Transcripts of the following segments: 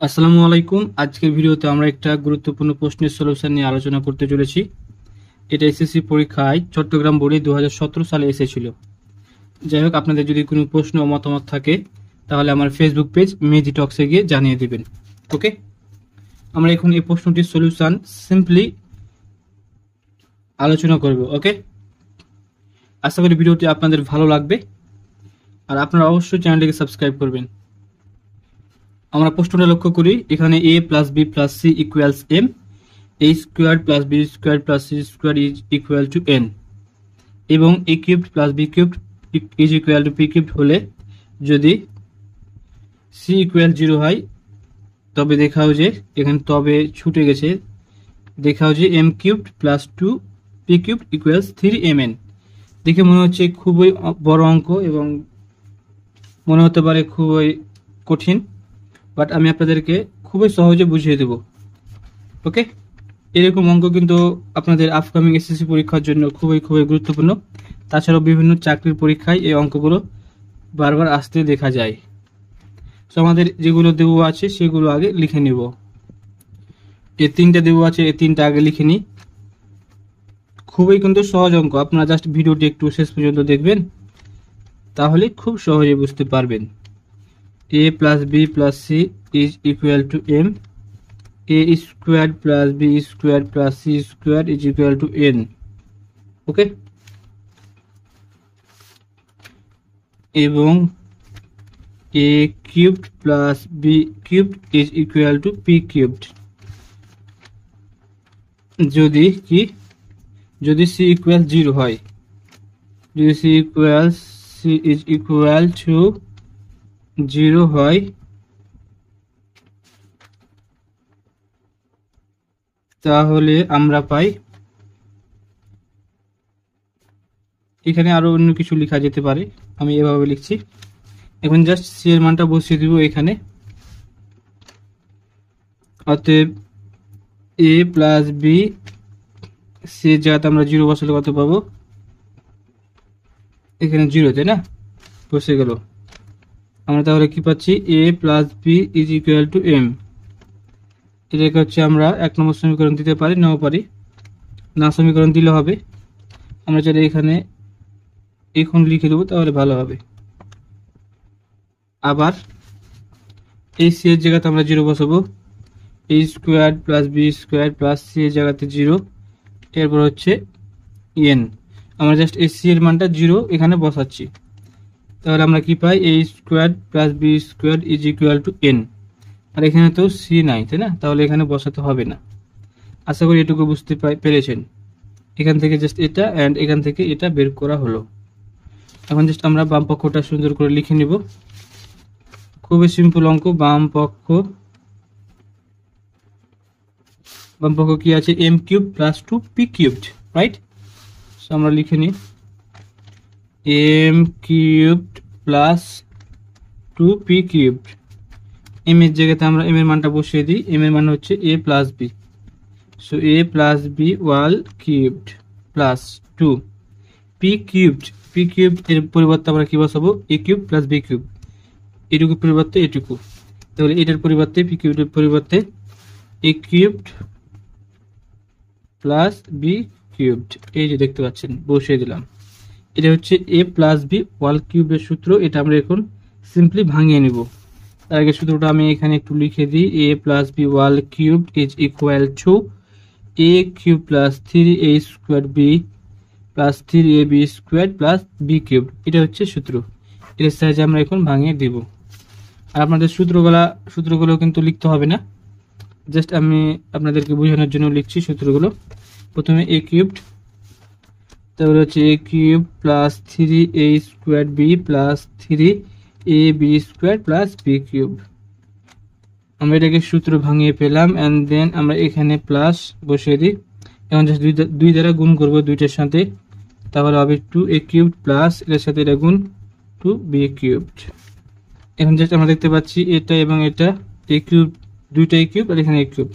আসসালামু আলাইকুম। আজকের ভিডিওতে আমরা একটা গুরুত্বপূর্ণ প্রশ্নের সলিউশন নিয়ে আলোচনা করতে চলেছি। এটা এসএসসি পরীক্ষায় চট্টগ্রাম বোর্ডে 2017 সালে এসেছিল। যাই হোক, আপনাদের যদি কোনো প্রশ্ন ও মতামত থাকে তাহলে আমার ফেসবুক পেজ মেজি টক্সে গিয়ে জানিয়ে দিবেন। ওকে, আমরা এখন এই প্রশ্নটির সলিউশন সিম্পলি আলোচনা করব। ওকে, আশা করি ভিডিওটি আপনাদের ভালো লাগবে, আর আপনারা অবশ্যই চ্যানেলটিকে সাবস্ক্রাইব করবেন। আমরা প্রশ্নটা লক্ষ্য করি। এখানে a plus B plus C equals M, a square plus B square plus C square is equal to n, এবং a cubed plus B cubed is equal to P cubed হলে যদি c ইকুয়াল 0 হয় তবে দেখাও যে, এখানে তবে ছুটে গেছে, দেখাও যে m cubed plus 2 P cubed equals 3mn। দেখে মনে হচ্ছে খুবই বড় অঙ্ক এবং মনে হতে পারে খুবই কঠিন, বাট আমি আপনাদেরকে খুবই সহজে বুঝিয়ে দেব। ওকে, এরকম অঙ্ক কিন্তু আপনাদের আপকামিং এসএসসি পরীক্ষার জন্য খুবই গুরুত্বপূর্ণ। তাছাড়াও বিভিন্ন চাকরির পরীক্ষায় এই অঙ্কগুলো বারবার আসতে দেখা যায়। তো আমাদের যেগুলো দেওয়া আছে সেগুলো আগে লিখে নিব। এই তিনটা দেওয়া আছে, এই তিনটা আগে লিখে নিই। খুবই কিন্তু সহজ অঙ্ক, আপনারা জাস্ট ভিডিওটি একটু শেষ পর্যন্ত দেখবেন, তাহলে খুব সহজে বুঝতে পারবেন। a plus b plus c is equal to m, a squared plus b squared plus c squared is equal to n. ওকে, এবং a cubed plus b cubed is equal to p cubed যদি c equals 0 হয়, যদি c is equal to 0 হয় তাহলে আমরা পাই, এখানে আরো অন্য কিছু লেখা যেতে পারে, আমি এভাবে লিখছি। এখন জাস্ট সি এর মানটা বসিয়ে দিব এখানে। অতএব a প্লাস বি, সি এর জায়গাতে আমরা 0 বসালে কত পাবো? এখানে 0, তাই না? বসে গেল। আমরা তাহলে কি পাচ্ছি? a plus B is equal to m। এটাকে হচ্ছে আমরা 1 নম্বর সমীকরণ দিতে পারি, নাও পারি, না সমীকরণ দিলে হবে। আমরা চাইলে এখানে এখন লিখে দেবো, তাহলে ভালো হবে। আবার এই সি এর জায়গাতে আমরা 0 বসাবো, a square plus B square plus C এর জায়গাতে 0, এরপর হচ্ছে n। আমরা জাস্ট এই সি এর মানটা 0 এখানে বসাচ্ছি, তাহলে আমরা কি পাই? a square plus B square is equal to n। আর এখানে তো সি নাই, তাই না? তাহলে এখানে বসাতে হবে না। আশা করি এটুকু বুঝতে পেরেছেন। এখান থেকে জাস্ট এটা অ্যান্ড এখান থেকে এটা বের করা হলো। এখন জাস্ট আমরা বাম পক্ষটা সুন্দর করে লিখে নিব। খুবই সিম্পল অঙ্ক। বাম পক্ষ কি আছে? m cube plus 2 p cubed, right? So আমরা লিখে নিই m cubed plus 2 p cubed. m এর জায়গাতে আমরা m এর মানটা বসিয়ে দিই। m এর মান হচ্ছে a plus b, so a plus b wall cubed plus 2 p cubed. p cubed এর পরিবর্তে আমরা কি বসাবো? a cube plus b cube. এটুকু পরিবর্তে এটুকু, তাহলে এটার পরিবর্তে p কিউবের পরিবর্তে a cubed plus b cubed, এই যে দেখতে পাচ্ছেন, বসিয়ে দিলাম। এটা হচ্ছে a প্লাস b ওয়াল কিউবের সূত্র। এটা আমরা এখন সিম্পলি ভাঙিয়ে নিব। তার আগে সূত্রটা আমি এখানে একটু লিখে দিই। a plus b wall cubed is equal two a cube plus 3a square b plus 3ab square plus b cube. এটা হচ্ছে সূত্র। এর সাহায্যে আমরা এখন ভাঙিয়ে দেব। আর আপনাদের সূত্রগুলো কিন্তু লিখতে হবে না, জাস্ট আমি আপনাদেরকে বোঝানোর জন্য লিখছি সূত্রগুলো। প্রথমে a কিউবড, তাহলে হচ্ছে a cube plus 3a square b plus 3ab square plus b cube. আমরা এটাকে সূত্র ভাঙিয়ে পেলাম, অ্যান্ড দেন আমরা এখানে প্লাস বসিয়ে দিই। এখন জাস্ট দুই দ্বারা গুণ করবো দুইটার সাথে, তাহলে হবে 2a কিউবড প্লাস এর সাথে এটা গুণ 2b কিউবড। এখন জাস্ট আমরা দেখতে পাচ্ছি এটা এবং এটা a কিউব, দুইটা a কিউব, আর এখানে a cube,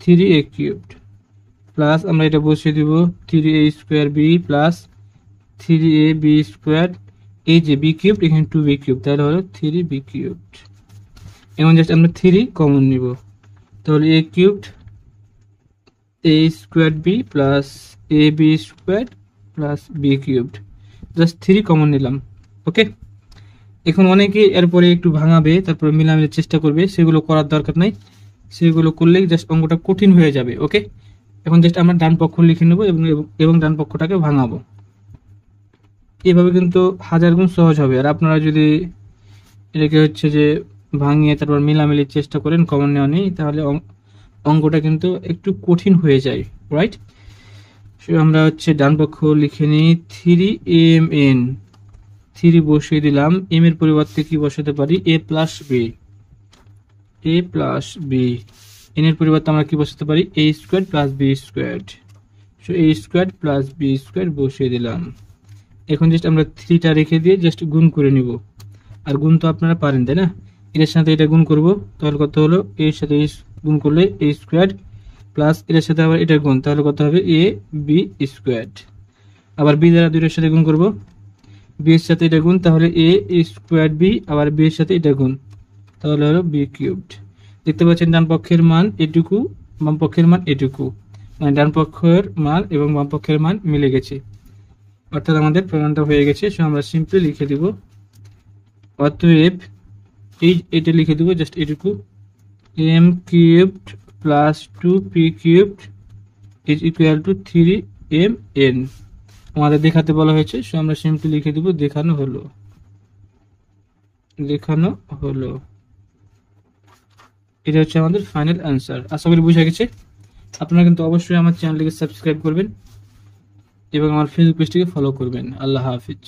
3a cubed plus আমরা এটা বসিয়ে দিব 3a square b plus 3ab square, এই যে b কিউব, এখানে 2b কিউব, তাহলে হলো 3b কিউবড। এখন জাস্ট আমরা 3 কমন নিব, তাহলে a cubed a square b plus a b square plus b cubed, just 3 common নিলাম। ওকে, এখন অনেকে এরপরে একটু ভাঙাবে, তারপরে মিলামিলে চেষ্টা করবে, সেগুলো করার দরকার নাই, সেগুলো করলেই জাস্ট অঙ্কটা কঠিন হয়ে যাবে। ওকে, এখন জাস্ট আমরা ডান পক্ষ লিখে নেব এবং ডান পক্ষটাকে ভাঙাবো। এভাবে কিন্তু হাজার গুণ সহজ হবে। আর আপনারা যদি এটাকে হচ্ছে যে ভাঙিয়ে তারপর মিলামিলির চেষ্টা করেন কমন নেওয়া নেই, তাহলে অঙ্কটা কিন্তু একটু কঠিন হয়ে যায়, রাইট? আমরা হচ্ছে ডান পক্ষ লিখে নিই 3mn, 3 বসিয়ে দিলাম। এম এর পরিবর্তে কি বসাতে পারি? a plus B, a plus B. N এর পরিবর্তে আমরা কি বসাতে পারি? a square plus B square, so a square plus B square বসিয়ে দিলাম। এখন জাস্ট আমরা 3টা রেখে দিয়ে জাস্ট গুণ করে নিব। আর গুণ তো আপনারা পারেন, তাই না? এর সাথে এটা গুণ করব, তাহলে কত হলো? এর সাথে গুণ করলে a স্কোয়ার প্লাস এর সাথে আবার এটা গুণ, তাহলে কত হবে? a b square. আবার b দ্বারা দুইটার সাথে গুণ করব, b এর সাথে এটা গুণ, তাহলে a স্কোয়ার b, আবার b এর সাথে এটা গুণ, তাহলে হলো b কিউবড। দেখতে পাচ্ছেন ডান পক্ষের মান এটুকু, বাম পক্ষের মান এটুকু, মানে ডান পক্ষের মান এবং বাম পক্ষের মান মিলে গেছে, অর্থাৎ আমাদের প্রমাণটা হয়ে গেছে। সো আমরা সিম্পলি লিখে দিব, অতএব এটা লিখে দিব জাস্ট এটুকু, m cubed plus 2p cubed is equal two 3mn। আমাদের দেখাতে বলা হয়েছে, সো আমরা সিম্পলি লিখে দিব দেখানো হলো, দেখানো হলো। এটা হচ্ছে আমাদের ফাইনাল অ্যান্সার। আশা করি বুঝা গেছে। আপনারা কিন্তু অবশ্যই আমার চ্যানেলটিকে সাবস্ক্রাইব করবেন এবং আমার ফেসবুক পেজটিকে ফলো করবেন। আল্লাহ হাফিজ।